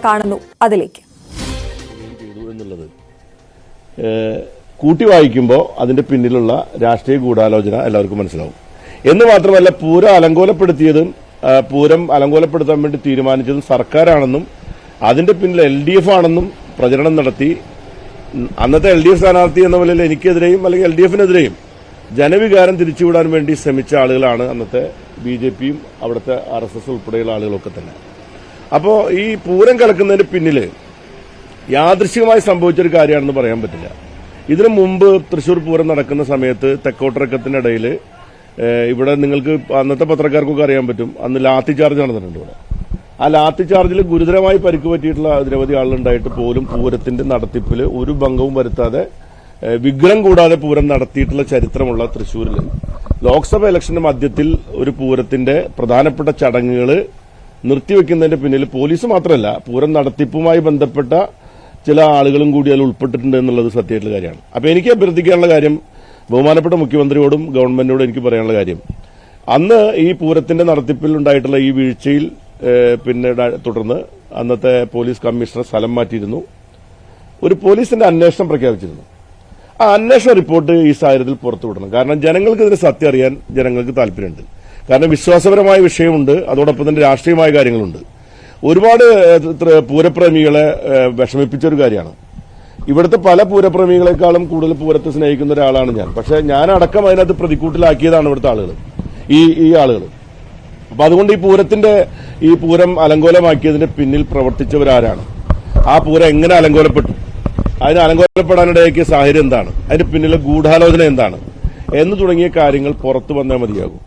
കാണുന്നു. അതിലേക്ക് കൂട്ടി വായിക്കുമ്പോൾ അതിന്റെ പിന്നിലുള്ള രാഷ്ട്രീയ ഗൂഢാലോചന എല്ലാവർക്കും മനസ്സിലാവും. എന്ന് മാത്രമല്ല, പൂരം അലങ്കോലപ്പെടുത്താൻ വേണ്ടി തീരുമാനിച്ചതും സർക്കാരാണെന്നും അതിന്റെ പിന്നിൽ LDF ആണെന്നും പ്രചരണം നടത്തി അന്നത്തെ LDF സ്ഥാനാർത്ഥി എന്ന നിലയിൽ എനിക്കെതിരെയും അല്ലെങ്കിൽ LDFനെതിരെയും ജനവികാരം തിരിച്ചുവിടാൻ വേണ്ടി ശ്രമിച്ച ആളുകളാണ് അന്നത്തെ BJPയും അവിടുത്തെ RSS ഉൾപ്പെടെയുള്ള ആളുകളൊക്കെ തന്നെ. അപ്പോൾ ഈ പൂരം കലക്കുന്നതിന് പിന്നിൽ യാദൃശ്ചികമായി സംഭവിച്ചൊരു കാര്യമാണെന്ന് പറയാൻ പറ്റില്ല. ഇതിനു മുമ്പ് തൃശൂർ പൂരം നടക്കുന്ന സമയത്ത് തെക്കോട്ടിറക്കത്തിനിടയിൽ ഇവിടെ നിങ്ങൾക്ക് അന്നത്തെ പത്രക്കാർക്കൊക്കെ അറിയാൻ പറ്റും, അന്ന് ലാത്തി ചാർജ് നടന്നിട്ടുണ്ട് ഇവിടെ. ആ ലാത്തി ചാർജിൽ ഗുരുതരമായി പരിക്ക് പറ്റിയിട്ടുള്ള നിരവധി ആളുണ്ടായിട്ട് പോലും പൂരത്തിന്റെ നടത്തിപ്പിൽ ഒരു ഭംഗവും വരുത്താതെ വിഘ്നം കൂടാതെ പൂരം നടത്തിയിട്ടുള്ള ചരിത്രമുള്ള തൃശൂരിൽ ലോക്സഭ ഇലക്ഷന്റെ മധ്യത്തിൽ ഒരു പൂരത്തിന്റെ പ്രധാനപ്പെട്ട ചടങ്ങുകൾ നിർത്തിവെക്കുന്നതിന്റെ പിന്നിൽ പോലീസ് മാത്രമല്ല പൂരം നടത്തിപ്പുമായി ബന്ധപ്പെട്ട ചില ആളുകളും കൂടി അതിൽ ഉൾപ്പെട്ടിട്ടുണ്ട് എന്നുള്ളത് സത്യമായിട്ടുള്ള കാര്യമാണ്. അപ്പൊ എനിക്ക് അഭ്യർത്ഥിക്കാനുള്ള കാര്യം, ബഹുമാനപ്പെട്ട മുഖ്യമന്ത്രിയോടും ഗവൺമെന്റിനോടും എനിക്ക് പറയാനുള്ള കാര്യം, അന്ന് ഈ പൂരത്തിന്റെ നടത്തിപ്പിൽ ഉണ്ടായിട്ടുള്ള ഈ വീഴ്ചയിൽ തുടർന്ന് അന്നത്തെ പോലീസ് കമ്മീഷണർ സ്ഥലം മാറ്റിയിരുന്നു. ഒരു പോലീസിന്റെ അന്വേഷണം പ്രഖ്യാപിച്ചിരുന്നു. ആ അന്വേഷണ റിപ്പോർട്ട് ഈ സാഹചര്യത്തിൽ പുറത്തുവിടണം. കാരണം ജനങ്ങൾക്ക് ഇതിന് സത്യം അറിയാൻ ജനങ്ങൾക്ക് താല്പര്യമുണ്ട്. കാരണം വിശ്വാസപരമായ വിഷയമുണ്ട്, അതോടൊപ്പം തന്നെ രാഷ്ട്രീയമായ കാര്യങ്ങളുണ്ട്. ഒരുപാട് പൂരപ്രേമികളെ വിഷമിപ്പിച്ചൊരു കാര്യമാണ്. ഇവിടുത്തെ പല പൂരപ്രേമികളെക്കാളും കൂടുതൽ പൂരത്തെ സ്നേഹിക്കുന്ന ഒരാളാണ് ഞാൻ. പക്ഷെ ഞാനടക്കം അതിനകത്ത് പ്രതിക്കൂട്ടിലാക്കിയതാണ് ഇവിടുത്തെ ആളുകൾ, ഈ ആളുകൾ. അപ്പൊ അതുകൊണ്ട് ഈ പൂരം അലങ്കോലമാക്കിയതിന് പിന്നിൽ പ്രവർത്തിച്ചവരാരാണ്, ആ പൂരം എങ്ങനെ അലങ്കോലപ്പെട്ടു, അതിന് അലങ്കോലപ്പെടാനിടയാക്കിയ സാഹചര്യം എന്താണ്, അതിന് പിന്നിലെ ഗൂഢാലോചന എന്താണ് എന്ന് തുടങ്ങിയ കാര്യങ്ങൾ പുറത്തു വന്നാൽ മതിയാകും.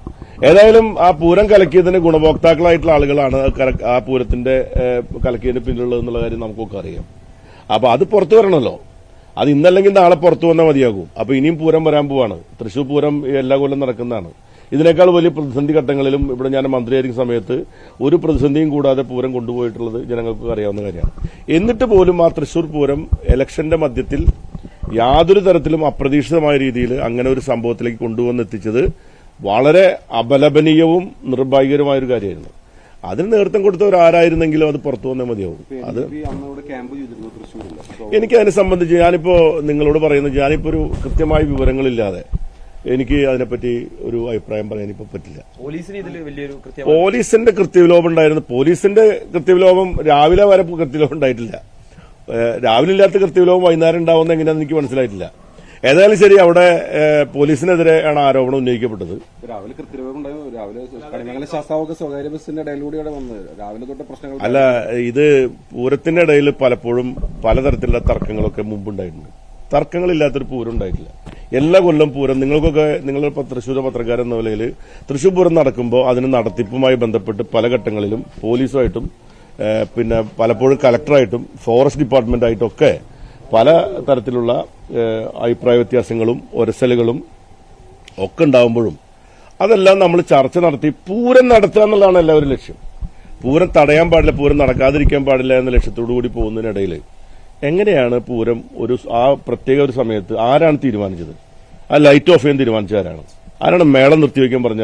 ഏതായാലും ആ പൂരം കലക്കിയതിന് ഗുണഭോക്താക്കളായിട്ടുള്ള ആളുകളാണ് ആ പൂരത്തിന്റെ കലക്കിയതിന് പിന്നിലുള്ളതെന്നുള്ള കാര്യം നമുക്കൊക്കെ അറിയാം. അപ്പൊ അത് പുറത്തു വരണമല്ലോ. അത് ഇന്നല്ലെങ്കിൽ നാളെ പുറത്തു വന്നാൽ മതിയാകും. അപ്പൊ ഇനിയും പൂരം വരാൻ പോവാണ്. തൃശൂർ പൂരം എല്ലാ കൊല്ലം നടക്കുന്നതാണ്. ഇതിനേക്കാൾ വലിയ പ്രതിസന്ധി ഘട്ടങ്ങളിലും ഇവിടെ ഞാൻ മന്ത്രിയായിരിക്കുന്ന സമയത്ത് ഒരു പ്രതിസന്ധിയും കൂടാതെ പൂരം കൊണ്ടുപോയിട്ടുള്ളത് ജനങ്ങൾക്ക് അറിയാവുന്ന കാര്യമാണ്. എന്നിട്ട് പോലും ആ തൃശൂർ പൂരം ഇലക്ഷന്റെ മധ്യത്തിൽ യാതൊരു തരത്തിലും അപ്രതീക്ഷിതമായ രീതിയിൽ അങ്ങനെ ഒരു സംഭവത്തിലേക്ക് കൊണ്ടുവന്നെത്തിച്ചത് വളരെ അപലപനീയവും നിർഭാഗ്യകരമായ ഒരു കാര്യമായിരുന്നു. അതിന് നേതൃത്വം കൊടുത്തവരാരായിരുന്നെങ്കിലും അത് പുറത്തു വന്നേ മതിയാവും. അത് എനിക്കതിനെ സംബന്ധിച്ച് ഞാനിപ്പോ നിങ്ങളോട് പറയുന്നത്, ഞാനിപ്പോ ഒരു കൃത്യമായ വിവരങ്ങളില്ലാതെ എനിക്ക് അതിനെപ്പറ്റി ഒരു അഭിപ്രായം പറയാൻ ഇപ്പൊ പറ്റില്ല. പോലീസിന്റെ കൃത്യവിലോപം ഉണ്ടായിരുന്നു. പോലീസിന്റെ കൃത്യവിലോപം രാവിലെ വരെ കൃത്യവിലോപം ഉണ്ടായിട്ടില്ല. രാവിലെ ഇല്ലാത്ത കൃത്യവിലോപം വൈകുന്നേരം ഉണ്ടാവുന്ന എങ്ങനെയാണെന്ന് എനിക്ക് മനസ്സിലായിട്ടില്ല. ഏതായാലും ശരി, അവിടെ പോലീസിനെതിരെയാണ് ആരോപണം ഉന്നയിക്കപ്പെട്ടത്. അല്ല, ഇത് പൂരത്തിന്റെ ഇടയിൽ പലപ്പോഴും പലതരത്തിലുള്ള തർക്കങ്ങളൊക്കെ മുമ്പുണ്ടായിട്ടുണ്ട്. തർക്കങ്ങളില്ലാത്തൊരു പൂരം ഉണ്ടായിട്ടില്ല. എല്ലാ കൊല്ലം പൂരം നിങ്ങളുടെ തൃശൂർ പത്രക്കാരെന്ന നിലയിൽ തൃശൂർ പൂരം നടക്കുമ്പോൾ അതിന് നടത്തിപ്പുമായി ബന്ധപ്പെട്ട് പല ഘട്ടങ്ങളിലും പോലീസുമായിട്ടും പലപ്പോഴും കലക്ടറായിട്ടും ഫോറസ്റ്റ് ഡിപ്പാർട്ട്മെന്റായിട്ടും ഒക്കെ പല തരത്തിലുള്ള അഭിപ്രായ വ്യത്യാസങ്ങളും ഒരസലുകളും ഒക്കെ ഉണ്ടാവുമ്പോഴും അതെല്ലാം നമ്മൾ ചർച്ച നടത്തി പൂരം നടത്തുക എന്നുള്ളതാണ് എല്ലാവരും ലക്ഷ്യം. പൂരം തടയാൻ പാടില്ല, പൂരം നടക്കാതിരിക്കാൻ പാടില്ല എന്ന ലക്ഷ്യത്തോടു കൂടി പോകുന്നതിനിടയിൽ എങ്ങനെയാണ് പൂരം ആ പ്രത്യേക ഒരു സമയത്ത് ആരാണ് തീരുമാനിച്ചത്? ആ ലൈറ്റ് ഓഫ് ചെയ്യാൻ തീരുമാനിച്ച ആരാണ് മേളം നിർത്തിവെക്കാൻ പറഞ്ഞ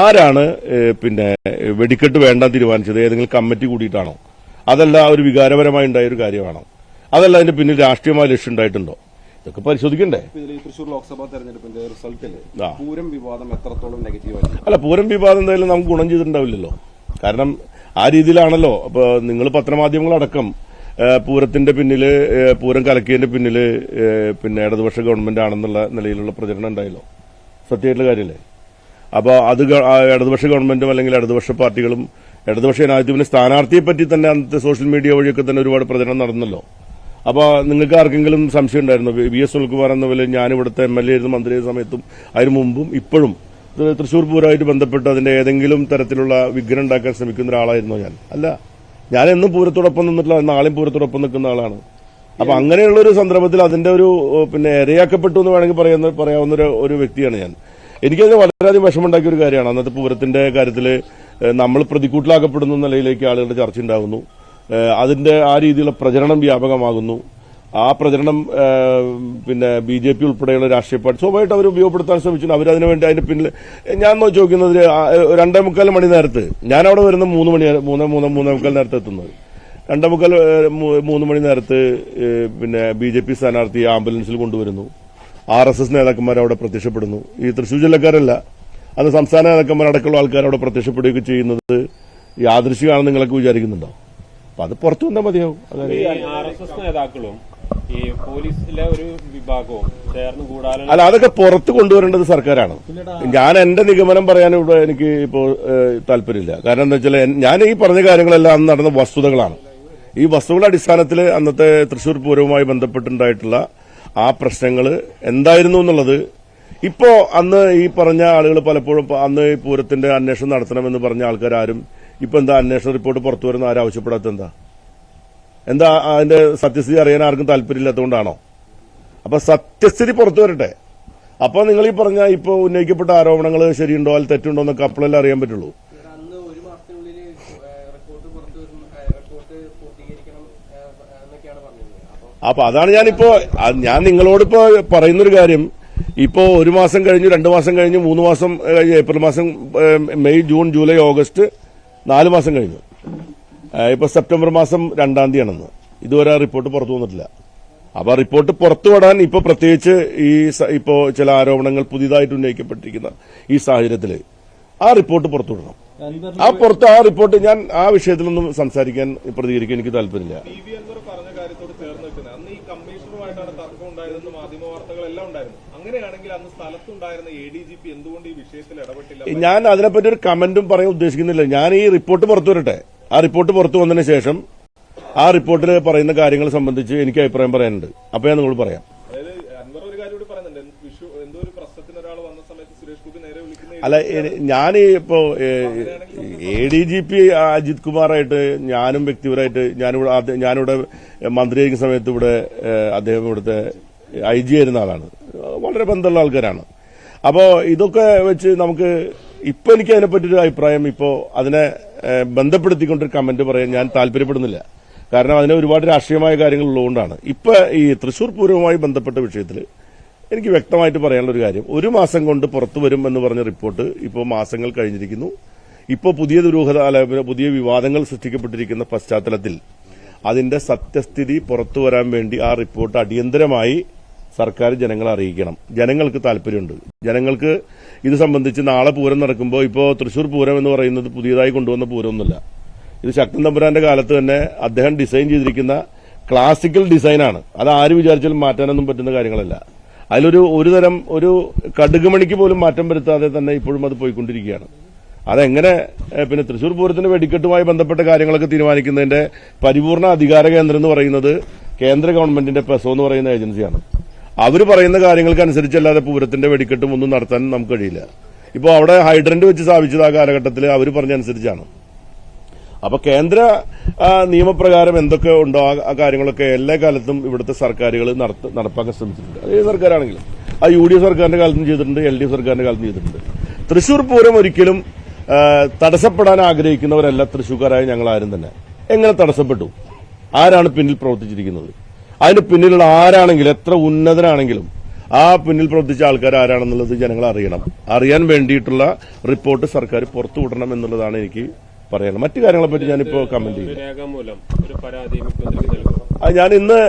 ആരാണ് വെടിക്കെട്ട് വേണ്ടാൻ തീരുമാനിച്ചത്? ഏതെങ്കിലും കമ്മിറ്റി കൂടിയിട്ടാണോ? അതല്ല ഒരു വികാരപരമായി ഉണ്ടായ ഒരു കാര്യമാണോ? അതല്ല അതിന്റെ പിന്നിൽ രാഷ്ട്രീയമായ ലക്ഷ്യം ഉണ്ടായിട്ടുണ്ടോ? ഇതൊക്കെ പരിശോധിക്കണ്ടേ? തൃശൂർ ലോക്സഭാ തെരഞ്ഞെടുപ്പിന്റെ റിസൾട്ടില് പൂരം വിവാദം എത്രത്തോളം നെഗറ്റീവായി? അല്ല, പൂരം വിവാദം എന്തായാലും നമുക്ക് ഗുണം ചെയ്തിട്ടുണ്ടാവില്ലല്ലോ. കാരണം ആ രീതിയിലാണല്ലോ അപ്പൊ നിങ്ങൾ പത്രമാധ്യമങ്ങളടക്കം പൂരത്തിന്റെ പിന്നില്, പൂരം കലക്കിയതിന്റെ പിന്നില് ഇടതുപക്ഷ ഗവൺമെന്റ് ആണെന്നുള്ള നിലയിലുള്ള പ്രചരണം ഉണ്ടായല്ലോ. സത്യമായിട്ടുള്ള കാര്യമല്ലേ? അപ്പൊ അത് ഇടതുപക്ഷ ഗവൺമെന്റും അല്ലെങ്കിൽ ഇടതുപക്ഷ പാർട്ടികളും ഇടതുപക്ഷ ജനാധിപത്യത്തിന്റെ സ്ഥാനാർത്ഥിയെ പറ്റി തന്നെ അന്നത്തെ സോഷ്യൽ മീഡിയ വഴിയൊക്കെ തന്നെ ഒരുപാട് പ്രചരണം നടന്നല്ലോ. അപ്പൊ നിങ്ങൾക്ക് ആർക്കെങ്കിലും സംശയം ഉണ്ടായിരുന്നു? VS സുനിൽകുമാർ എന്ന പോലെ ഞാനിവിടുത്തെ MLA ആയിരുന്നു, മന്ത്രിയായിരുന്ന സമയത്തും അതിനു മുമ്പും ഇപ്പോഴും തൃശൂർ പൂരമായിട്ട് ബന്ധപ്പെട്ട് അതിന്റെ ഏതെങ്കിലും തരത്തിലുള്ള വിഘ്നം ഉണ്ടാക്കാൻ ശ്രമിക്കുന്ന ഒരാളായിരുന്നോ ഞാൻ? അല്ല, ഞാൻ എന്നും പൂരത്തോടൊപ്പം നിന്നിട്ടില്ല, നാളെയും പൂരത്തോടൊപ്പം നിൽക്കുന്ന ആളാണ്. അപ്പൊ അങ്ങനെയുള്ള ഒരു സന്ദർഭത്തിൽ അതിന്റെ ഒരു ഇരയാക്കപ്പെട്ടു എന്ന് വേണമെങ്കിൽ പറയാവുന്ന ഒരു വ്യക്തിയാണ് ഞാൻ. എനിക്കതിന് വളരെയധികം വിഷമമുണ്ടാക്കിയ ഒരു കാര്യമാണ്. അന്നത്തെ പൂരത്തിന്റെ കാര്യത്തിൽ നമ്മൾ പ്രതിക്കൂട്ടിലാക്കപ്പെടുന്ന നിലയിലേക്ക് ആളുകളുടെ ചർച്ച ഉണ്ടാകുന്നു. അതിന്റെ ആ രീതിയിലുള്ള പ്രചരണം വ്യാപകമാകുന്നു. ആ പ്രചരണം BJP ഉൾപ്പെടെയുള്ള രാഷ്ട്രീയ പാർട്ടി സ്വാഭാവികമായിട്ട് അവർ ഉപയോഗപ്പെടുത്താൻ ശ്രമിച്ചു. അവരതിനു വേണ്ടി അതിന്റെ പിന്നിൽ ഞാൻ ചോദിക്കുന്നത് 2:45 മണി നേരത്ത് ഞാൻ അവിടെ വരുന്ന 3 മണി 3:45 നേരത്തെ എത്തുന്നത്. 2:45 3 മണി നേരത്ത് പിന്നെ BJP സ്ഥാനാർത്ഥി ആംബുലൻസിൽ കൊണ്ടുവരുന്നു. RSS നേതാക്കന്മാർ അവിടെ പ്രത്യക്ഷപ്പെടുന്നു. ഈ തൃശൂർ ജില്ലക്കാരല്ല, അന്ന് സംസ്ഥാന നേതാക്കന്മാരടക്കമുള്ള ആൾക്കാർ അവിടെ പ്രത്യക്ഷപ്പെടുകയൊക്കെ ചെയ്യുന്നത് യാദൃശ്ചികമാണെന്ന് നിങ്ങളൊക്കെ വിചാരിക്കുന്നുണ്ടോ? അപ്പൊ അത് പുറത്തു വന്നാൽ മതിയാവും. RSS നേതാക്കളും ഈ പോലീസിലെ ഒരു വിഭാഗവും ചേർന്ന് കൂടാതെ അല്ല, അതൊക്കെ പുറത്ത് കൊണ്ടുവരേണ്ടത് സർക്കാരാണ്. ഞാൻ എന്റെ നിഗമനം പറയാൻ ഇവിടെ എനിക്ക് ഇപ്പോ താല്പര്യമില്ല. കാരണം എന്താ വെച്ചാൽ ഞാൻ ഈ പറഞ്ഞ കാര്യങ്ങളെല്ലാം അന്ന് നടന്ന വസ്തുതകളാണ്. ഈ വസ്തുതകളുടെ അടിസ്ഥാനത്തിൽ അന്നത്തെ തൃശൂർ പൂരവുമായി ബന്ധപ്പെട്ടുണ്ടായിട്ടുള്ള ആ പ്രശ്നങ്ങൾ എന്തായിരുന്നു എന്നുള്ളത് ഇപ്പോ അന്ന് ഈ പറഞ്ഞ ആളുകൾ പലപ്പോഴും അന്ന് ഈ പൂരത്തിന്റെ അന്വേഷണം നടത്തണമെന്ന് പറഞ്ഞ ആൾക്കാരും ഇപ്പൊ എന്താ അന്വേഷണ റിപ്പോർട്ട് പുറത്തു വരുന്ന ആരും ആവശ്യപ്പെടാത്ത എന്താ അതിന്റെ സത്യസ്ഥിതി അറിയാൻ ആർക്കും താല്പര്യമില്ലാത്തതുകൊണ്ടാണോ? അപ്പൊ സത്യസ്ഥിതി പുറത്തു വരട്ടെ. അപ്പൊ നിങ്ങൾ ഈ പറഞ്ഞ ഇപ്പൊ ഉന്നയിക്കപ്പെട്ട ആരോപണങ്ങൾ ശരിയുണ്ടോ അല്ലെങ്കിൽ തെറ്റുണ്ടോ എന്നൊക്കെ അപ്പോഴല്ലേ അറിയാൻ പറ്റുള്ളൂ. അപ്പൊ അതാണ് ഞാൻ നിങ്ങളോടിപ്പോ പറയുന്നൊരു കാര്യം. ഇപ്പോ 1 മാസം കഴിഞ്ഞു, 2 മാസം കഴിഞ്ഞു, 3 മാസം കഴിഞ്ഞു, ഏപ്രിൽ മാസം, മെയ്, ജൂൺ, ജൂലൈ, ഓഗസ്റ്റ് 4 മാസം കഴിഞ്ഞു. ഇപ്പൊ സെപ്റ്റംബർ മാസം 2-ാം തീയതിയാണെന്ന് ഇതുവരെ റിപ്പോർട്ട് പുറത്തു വന്നിട്ടില്ല. അപ്പൊ റിപ്പോർട്ട് പുറത്തു വിടാൻ ഇപ്പൊ പ്രത്യേകിച്ച് ഇപ്പോ ചില ആരോപണങ്ങൾ പുതിയതായിട്ട് ഉന്നയിക്കപ്പെട്ടിരിക്കുന്ന ഈ സാഹചര്യത്തിൽ ആ റിപ്പോർട്ട് പുറത്തുവിടണം. ആ റിപ്പോർട്ട് ഞാൻ ആ വിഷയത്തിലൊന്നും സംസാരിക്കാൻ പ്രതികരിക്കാൻ എനിക്ക് താല്പര്യമില്ല. പറഞ്ഞ കാര്യത്തോട് ചേർന്ന് നിൽക്കുന്നത് അന്ന് ഈ കമ്മീഷണറുമായിട്ടാണ് തർക്കം ഉണ്ടായതെന്ന് മാധ്യമ വാർത്തകളെല്ലാം ഉണ്ടായിരുന്നു. അങ്ങനെയാണെങ്കിൽ അന്ന് സ്ഥലത്തുണ്ടായിരുന്ന ADGP എന്തുകൊണ്ട് ഈ വിഷയത്തിൽ ഇടപെട്ടില്ല? ഞാൻ അതിനെപ്പറ്റി ഒരു കമന്റും പറയാൻ ഉദ്ദേശിക്കുന്നില്ല. ഞാൻ ഈ റിപ്പോർട്ട് പുറത്തു വരട്ടെ. ആ റിപ്പോർട്ട് പുറത്തു വന്നതിന് ശേഷം ആ റിപ്പോർട്ടിൽ പറയുന്ന കാര്യങ്ങൾ സംബന്ധിച്ച് എനിക്ക് അഭിപ്രായം പറയാനുണ്ട്. അപ്പൊ ഞാൻ നിങ്ങളോട് പറയാം. അതായത് അൻവർ ഒരു കാര്യം കൂടി പറയുന്നുണ്ട്, എന്തോ ഒരു പ്രശ്നത്തിന് ഒരാൾ വന്ന സമയത്ത് സുരേഷ് ഗോപി നേരെ വിളിക്കുന്ന അല്ല, ഞാൻ ഇപ്പോ ADGP അജിത് കുമാറായിട്ട് ഞാനും വ്യക്തിപരമായിട്ട് ഞാനിവിടെ മന്ത്രിയായിരിക്കുന്ന സമയത്ത് ഇവിടെ അദ്ദേഹം ഇവിടുത്തെ IG ആയിരുന്ന ആളാണ്. വളരെ ബന്ധമുള്ള ആൾക്കാരാണ്. അപ്പോ ഇതൊക്കെ വെച്ച് നമുക്ക് ഇപ്പൊ എനിക്ക് അതിനെപ്പറ്റിയൊരു അഭിപ്രായം ഇപ്പോ അതിനെ ബന്ധപ്പെടുത്തിക്കൊണ്ടൊരു കമന്റ് പറയാൻ ഞാൻ താല്പര്യപ്പെടുന്നില്ല. കാരണം അതിന് ഒരുപാട് രാഷ്ട്രീയമായ കാര്യങ്ങൾ ഉള്ളതുകൊണ്ടാണ്. ഇപ്പൊ ഈ തൃശൂർ പൂരവുമായി ബന്ധപ്പെട്ട വിഷയത്തിൽ എനിക്ക് വ്യക്തമായിട്ട് പറയാനുള്ള ഒരു കാര്യം, 1 മാസം കൊണ്ട് പുറത്തു വരും എന്ന് പറഞ്ഞ റിപ്പോർട്ട് ഇപ്പോൾ മാസങ്ങൾ കഴിഞ്ഞിരിക്കുന്നു. ഇപ്പോൾ പുതിയ ദുരൂഹത പുതിയ വിവാദങ്ങൾ സൃഷ്ടിക്കപ്പെട്ടിരിക്കുന്ന പശ്ചാത്തലത്തിൽ അതിന്റെ സത്യസ്ഥിതി പുറത്തു വരാൻ വേണ്ടി ആ റിപ്പോർട്ട് അടിയന്തരമായി സർക്കാർ ജനങ്ങളെ അറിയിക്കണം. ജനങ്ങൾക്ക് താല്പര്യമുണ്ട്. ജനങ്ങൾക്ക് ഇത് സംബന്ധിച്ച് നാളെ പൂരം നടക്കുമ്പോൾ ഇപ്പോൾ തൃശൂർ പൂരം എന്ന് പറയുന്നത് പുതിയതായി കൊണ്ടുവന്ന പൂരമൊന്നുമില്ല. ഇത് ശക്തൻ തമ്പുരാന്റെ കാലത്ത് തന്നെ അദ്ദേഹം ഡിസൈൻ ചെയ്തിരിക്കുന്ന ക്ലാസിക്കൽ ഡിസൈനാണ്. അത് ആര് വിചാരിച്ചാലും മാറ്റാനൊന്നും പറ്റുന്ന കാര്യങ്ങളല്ല. ഒരു തരം ഒരു കടുകുമണിക്ക് പോലും മാറ്റം വരുത്താതെ തന്നെ ഇപ്പോഴും അത് പോയിക്കൊണ്ടിരിക്കുകയാണ്. അതെങ്ങനെ പിന്നെ തൃശൂർ പൂരത്തിന്റെ വെടിക്കെട്ടുമായി ബന്ധപ്പെട്ട കാര്യങ്ങളൊക്കെ തീരുമാനിക്കുന്നതിന്റെ പരിപൂർണ അധികാര കേന്ദ്രം എന്ന് പറയുന്നത് കേന്ദ്ര ഗവൺമെന്റിന്റെ പെസോ എന്ന് പറയുന്ന ഏജൻസിയാണ്. അവർ പറയുന്ന കാര്യങ്ങൾക്കനുസരിച്ചല്ലാതെ പൂരത്തിന്റെ വെടിക്കെട്ടും ഒന്നും നടത്താൻ നമുക്ക് കഴിയില്ല. ഇപ്പോൾ അവിടെ ഹൈഡ്രന്റ് വെച്ച് സ്ഥാപിച്ചത് ആ കാലഘട്ടത്തിൽ അവർ പറഞ്ഞനുസരിച്ചാണ്. അപ്പൊ കേന്ദ്ര നിയമപ്രകാരം എന്തൊക്കെ ഉണ്ടോ ആ കാര്യങ്ങളൊക്കെ എല്ലാ കാലത്തും ഇവിടുത്തെ സർക്കാരുകൾ നടപ്പാക്കാൻ ശ്രമിച്ചിട്ടുണ്ട്. അത് ഏത് സർക്കാരാണെങ്കിലും അത് UDF സർക്കാരിന്റെ കാലത്തും ചെയ്തിട്ടുണ്ട്, LDF സർക്കാരിന്റെ കാലത്തും ചെയ്തിട്ടുണ്ട്. തൃശൂർ പൂരം ഒരിക്കലും തടസ്സപ്പെടാൻ ആഗ്രഹിക്കുന്നവരല്ല തൃശൂർക്കാരായ ഞങ്ങളാരും തന്നെ. എങ്ങനെ തടസ്സപ്പെട്ടു? ആരാണ് പിന്നിൽ പ്രവർത്തിച്ചിരിക്കുന്നത്? അതിന് പിന്നിലുള്ള ആരാണെങ്കിലും എത്ര ഉന്നതനാണെങ്കിലും ആ പിന്നിൽ പ്രവർത്തിച്ച ആൾക്കാർ ആരാണെന്നുള്ളത് ജനങ്ങൾ അറിയണം. അറിയാൻ വേണ്ടിയിട്ടുള്ള റിപ്പോർട്ട് സർക്കാർ പുറത്തുവിടണം എന്നുള്ളതാണ് എനിക്ക് പറയാനുള്ളത്. മറ്റു കാര്യങ്ങളെപ്പറ്റി ഞാനിപ്പോ കമന്റ് ചെയ്യും. ഞാൻ ഇന്ന്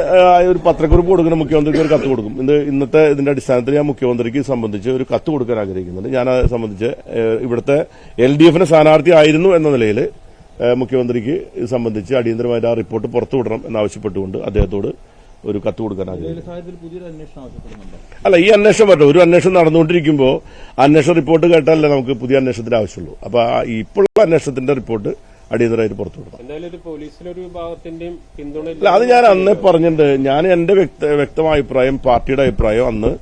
ഒരു പത്രക്കുറിപ്പ് കൊടുക്കുന്ന മുഖ്യമന്ത്രിക്ക് ഒരു കത്ത് കൊടുക്കും. ഇന്നത്തെ ഇതിന്റെ അടിസ്ഥാനത്തിൽ ഞാൻ മുഖ്യമന്ത്രിക്ക് സംബന്ധിച്ച് ഒരു കത്ത് കൊടുക്കാൻ ആഗ്രഹിക്കുന്നുണ്ട്. ഞാൻ അത് സംബന്ധിച്ച് ഇവിടുത്തെ LDF സ്ഥാനാർത്ഥി ആയിരുന്നു എന്ന നിലയിൽ മുഖ്യമന്ത്രിക്ക് ഇത് സംബന്ധിച്ച് അടിയന്തരമായിട്ട് ആ റിപ്പോർട്ട് പുറത്തുവിടണം എന്നാവശ്യപ്പെട്ടുകൊണ്ട് അദ്ദേഹത്തോട് ഒരു കത്ത് കൊടുക്കാൻ ആഗ്രഹിക്കുന്നു. അല്ല, ഈ അന്വേഷണം പറ്റും. ഒരു അന്വേഷണം നടന്നുകൊണ്ടിരിക്കുമ്പോൾ അന്വേഷണ റിപ്പോർട്ട് കേട്ടാലേ നമുക്ക് പുതിയ അന്വേഷണത്തിന്റെ ആവശ്യമുള്ളൂ. അപ്പൊ ഇപ്പോഴുള്ള അന്വേഷണത്തിന്റെ റിപ്പോർട്ട് അടിയന്തരമായിട്ട് പുറത്തുവിടണം. അല്ല, അത് ഞാൻ അന്നേ പറഞ്ഞിട്ടുണ്ട്. ഞാൻ എന്റെ വ്യക്തമായ അഭിപ്രായം, പാർട്ടിയുടെ അഭിപ്രായം അന്ന്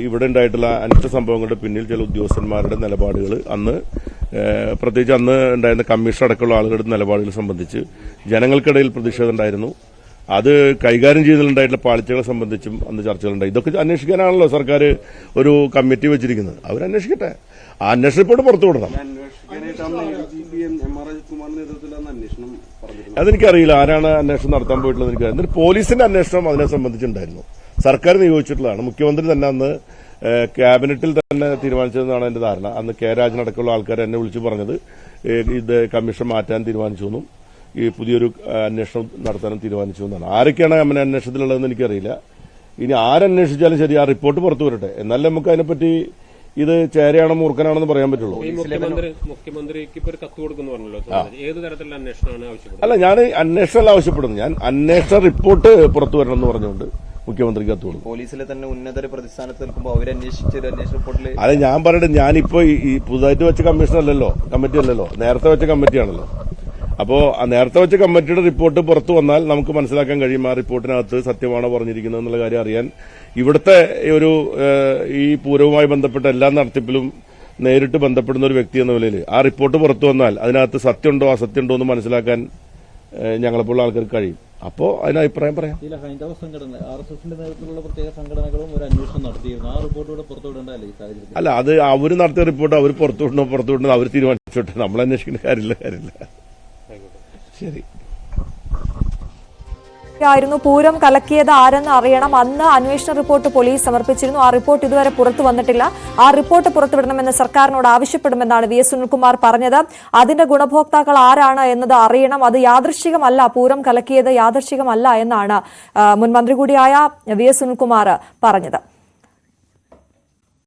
ഇവിടെ ഉണ്ടായിട്ടുള്ള അനിഷ്ട സംഭവങ്ങളുടെ പിന്നിൽ ചില ഉദ്യോഗസ്ഥന്മാരുടെ നിലപാടുകൾ അന്ന് പ്രത്യേകിച്ച് അന്ന് ഉണ്ടായിരുന്ന കമ്മീഷൻ അടക്കമുള്ള ആളുകളുടെ നിലപാടുകൾ സംബന്ധിച്ച് ജനങ്ങൾക്കിടയിൽ പ്രതിഷേധം ഉണ്ടായിരുന്നു. അത് കൈകാര്യം ചെയ്തതിലുണ്ടായിട്ടുള്ള പാളിച്ചകളെ സംബന്ധിച്ചും അന്ന് ചർച്ചകളുണ്ടായി. ഇതൊക്കെ അന്വേഷിക്കാനാണല്ലോ സർക്കാർ ഒരു കമ്മിറ്റി വെച്ചിരിക്കുന്നത്. അവരന്വേഷിക്കട്ടെ. ആ അന്വേഷണ റിപ്പോർട്ട് പുറത്തുവിടണം. അതെനിക്കറിയില്ല ആരാണ് അന്വേഷണം നടത്താൻ പോയിട്ടുള്ളത്. എനിക്ക് എന്നിട്ട് പോലീസിന്റെ അന്വേഷണം അതിനെ സംബന്ധിച്ചുണ്ടായിരുന്നു. സർക്കാർ നിയോഗിച്ചിട്ടുള്ളതാണ്. മുഖ്യമന്ത്രി തന്നെ അന്ന് ക്യാബിനറ്റിൽ തന്നെ തീരുമാനിച്ചതെന്നാണ് എന്റെ ധാരണ. അന്ന് K. രാജനടക്കമുള്ള ആൾക്കാർ എന്നെ വിളിച്ചു പറഞ്ഞത് ഇത് കമ്മീഷൻ മാറ്റാൻ തീരുമാനിച്ചു എന്നും ഈ പുതിയൊരു അന്വേഷണം നടത്താനും തീരുമാനിച്ചു എന്നാണ്. ആരൊക്കെയാണ് അങ്ങനെ അന്വേഷണത്തിലുള്ളതെന്ന് എനിക്കറിയില്ല. ഇനി ആരന്വേഷിച്ചാലും ശരി, ആ റിപ്പോർട്ട് പുറത്തു വരട്ടെ, എന്നാലും നമുക്ക് അതിനെപ്പറ്റി ഇത് ചേരയാണോ മൂർഖനാണെന്ന് പറയാൻ പറ്റുള്ളൂ. മുഖ്യമന്ത്രിക്ക് ഇപ്പൊ ഒരു കത്ത് കൊടുക്കുന്നു പറഞ്ഞല്ലോ, ഏത് തരത്തിലുള്ള അന്വേഷണമാണ് ആവശ്യപ്പെടുന്നത്? അല്ല, ഞാൻ അന്വേഷണമല്ല ആവശ്യപ്പെടുന്നു, ഞാൻ അന്വേഷണ റിപ്പോർട്ട് പുറത്തു വരണം എന്ന് പറഞ്ഞുകൊണ്ട് മുഖ്യമന്ത്രിക്ക് കത്ത് കൊടുക്കും. പോലീസിലെ തന്നെ ഉന്നതർ പ്രതിസ്ഥാനത്ത് നിൽക്കുമ്പോൾ അവരന്വേഷിച്ചൊരു അന്വേഷണ റിപ്പോർട്ടിൽ അതെ ഞാൻ പറയട്ടെ, ഞാനിപ്പോ ഈ പുതുതായിട്ട് വെച്ച കമ്മീഷൻ അല്ലല്ലോ, കമ്മിറ്റി അല്ലല്ലോ, നേരത്തെ വെച്ച കമ്മിറ്റിയാണല്ലോ. അപ്പോ ആ നേരത്തെ വെച്ച കമ്മിറ്റിയുടെ റിപ്പോർട്ട് പുറത്തു വന്നാൽ നമുക്ക് മനസ്സിലാക്കാൻ കഴിയും ആ റിപ്പോർട്ടിനകത്ത് സത്യമാണോ പറഞ്ഞിരിക്കുന്നത് എന്നുള്ള കാര്യം അറിയാൻ. ഇവിടുത്തെ ഒരു ഈ പൂരവുമായി ബന്ധപ്പെട്ട എല്ലാ നടത്തിപ്പിലും നേരിട്ട് ബന്ധപ്പെടുന്ന ഒരു വ്യക്തി എന്ന നിലയിൽ ആ റിപ്പോർട്ട് പുറത്തു വന്നാൽ അതിനകത്ത് സത്യമുണ്ടോ അസത്യമുണ്ടോ എന്ന് മനസ്സിലാക്കാൻ ഞങ്ങളെപ്പോലുള്ള ആൾക്കാർക്ക് കഴിയും. അപ്പോൾ അതിന് അഭിപ്രായം പറയാം. ചില ഹൈന്ദവ സംഘടന RSSന്റെ നേതൃത്വത്തിലുള്ള പ്രത്യേക സംഘടനകളും ഒരു അന്വേഷണം നടത്തിയിരുന്നു. ആ റിപ്പോർട്ടോടെ പുറത്തുവിടേണ്ടല്ലേ ഈ സാഹചര്യത്തിൽ? അല്ല, അത് അവർ നടത്തിയ റിപ്പോർട്ട് അവർ പുറത്തുവിടണോ അവർ തീരുമാനിച്ചോട്ടെ, നമ്മൾ അന്വേഷിക്കേണ്ട കാര്യമില്ല. ശരി. ായിരുന്നു പൂരം കലക്കിയത് ആരെന്ന് അറിയണം. അന്ന് അന്വേഷണ റിപ്പോർട്ട് പോലീസ് സമർപ്പിച്ചിരുന്നു. ആ റിപ്പോർട്ട് ഇതുവരെ പുറത്തു വന്നിട്ടില്ല. ആ റിപ്പോർട്ട് പുറത്തുവിടണമെന്ന് സർക്കാരിനോട് ആവശ്യപ്പെടുമെന്നാണ് VS സുനിൽകുമാർ പറഞ്ഞത്. അതിന്റെ ഗുണഭോക്താക്കൾ ആരാണ് എന്നത് അറിയണം. അത് യാദൃശ്ചികമല്ല, പൂരം കലക്കിയത് യാദൃശ്ചികമല്ല എന്നാണ് മുൻ മന്ത്രി കൂടിയായ VS സുനിൽകുമാർ പറഞ്ഞത്.